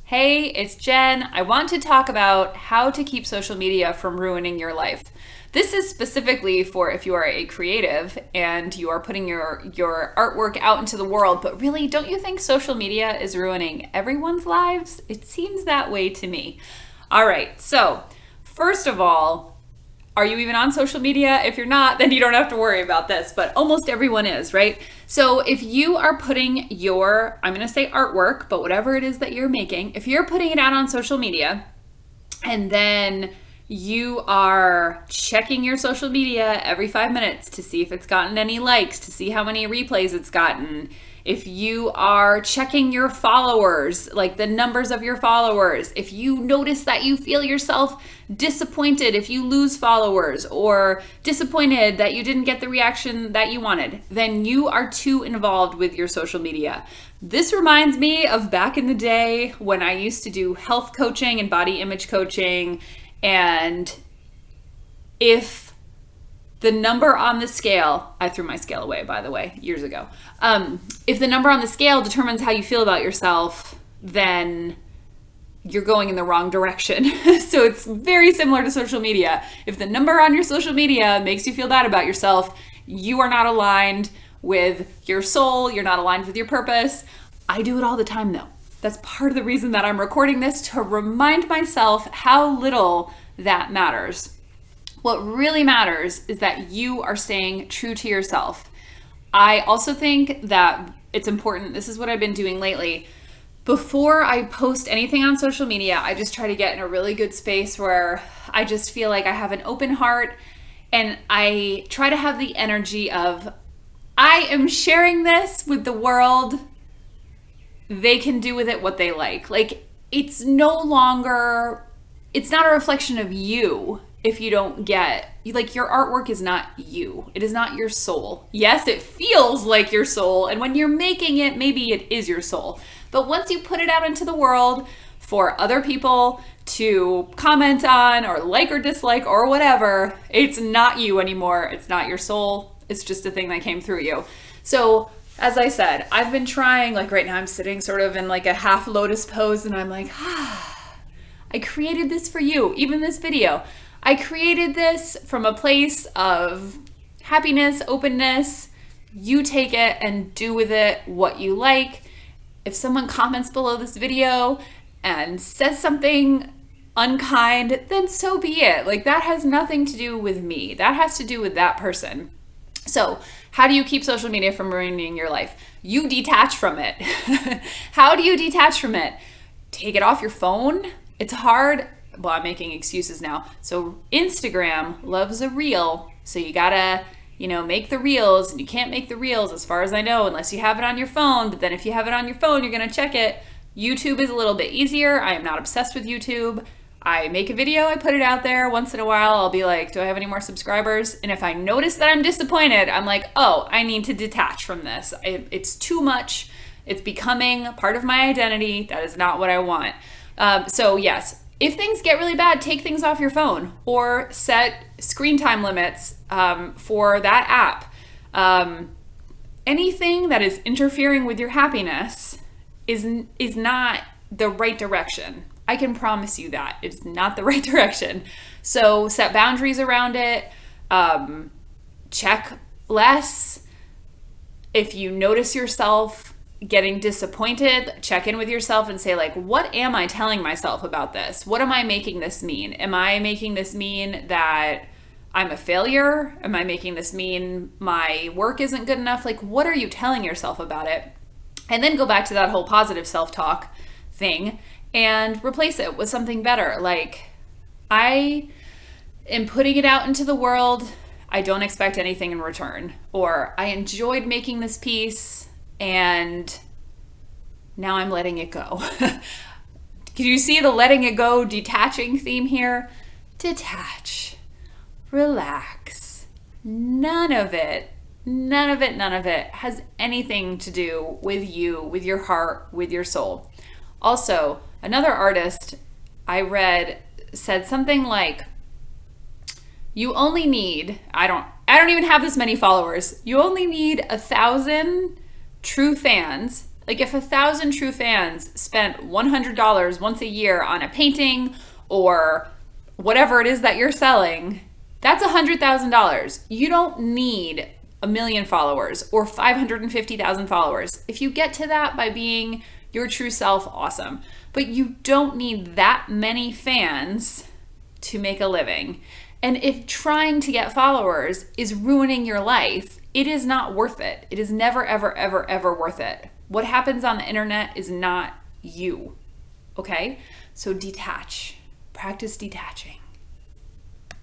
Hey, it's Jen. I want to talk about how to keep social media from ruining your life. This is specifically for if you are a creative and you are putting your artwork out into the world, but really, don't you think social media is ruining everyone's lives? It seems that way to me. All right, so first of all, are you even on social media? If you're not, then you don't have to worry about this, but almost everyone is, right? So if you are putting your, I'm going to say artwork, but whatever it is that you're making, if you're putting it out on social media and then you are checking your social media every 5 minutes to see if it's gotten any likes, to see how many replays it's gotten, if you are checking your followers, like the numbers of your followers, if you notice that you feel yourself disappointed if you lose followers or disappointed that you didn't get the reaction that you wanted, then you are too involved with your social media. This reminds me of back in the day when I used to do health coaching and body image coaching, and if the number on the scale, I threw my scale away, by the way, years ago. If the number on the scale determines how you feel about yourself, then you're going in the wrong direction. So it's very similar to social media. If the number on your social media makes you feel bad about yourself, you are not aligned with your soul, you're not aligned with your purpose. I do it all the time though. That's part of the reason that I'm recording this, to remind myself how little that matters. What really matters is that you are staying true to yourself. I also think that it's important, this is what I've been doing lately. Before I post anything on social media, I just try to get in a really good space where I just feel like I have an open heart, and I try to have the energy of, I am sharing this with the world. They can do with it what they like. Like, it's no longer, it's not a reflection of you. If you don't get, like, your artwork is not you. It is not your soul. Yes, it feels like your soul. And when you're making it, maybe it is your soul. But once you put it out into the world for other people to comment on or like or dislike or whatever, it's not you anymore. It's not your soul. It's just a thing that came through you. So as I said, I've been trying, like right now I'm sitting sort of in like a half lotus pose, and I'm like, I created this for you. Even this video. I created this from a place of happiness, openness. You take it and do with it what you like. If someone comments below this video and says something unkind, then so be it. Like, that has nothing to do with me. That has to do with that person. So how do you keep social media from ruining your life? You detach from it. How do you detach from it? Take it off your phone. It's hard. Well, I'm making excuses now. So Instagram loves a reel. So you gotta, make the reels, and you can't make the reels, as far as I know, unless you have it on your phone. But then if you have it on your phone, you're gonna check it. YouTube is a little bit easier. I am not obsessed with YouTube. I make a video, I put it out there. Once in a while, I'll be like, do I have any more subscribers? And if I notice that I'm disappointed, I'm like, oh, I need to detach from this. It's too much. It's becoming part of my identity. That is not what I want. So yes, if things get really bad, take things off your phone or set screen time limits for that app. Anything that is interfering with your happiness is not the right direction. I can promise you that. It's not the right direction. So set boundaries around it. Check less. If you notice yourself getting disappointed, check in with yourself and say, like, what am I telling myself about this? What am I making this mean? Am I making this mean that I'm a failure? Am I making this mean my work isn't good enough? Like, what are you telling yourself about it? And then go back to that whole positive self-talk thing and replace it with something better. Like, I am putting it out into the world. I don't expect anything in return. Or I enjoyed making this piece, and now I'm letting it go. Can you see the letting it go, detaching theme here? Detach, relax. None of it has anything to do with you, with your heart, with your soul. Also, another artist I read said something like, you only need, I don't even have this many followers. You only need 1,000 true fans, Like if 1,000 true fans spent $100 once a year on a painting or whatever it is that you're selling, that's $100,000. You don't need 1,000,000 followers or 550,000 followers. If you get to that by being your true self, awesome. But you don't need that many fans to make a living. And if trying to get followers is ruining your life, it is not worth it. It is never, ever, ever, ever worth it. What happens on the internet is not you. Okay? So detach. Practice detaching.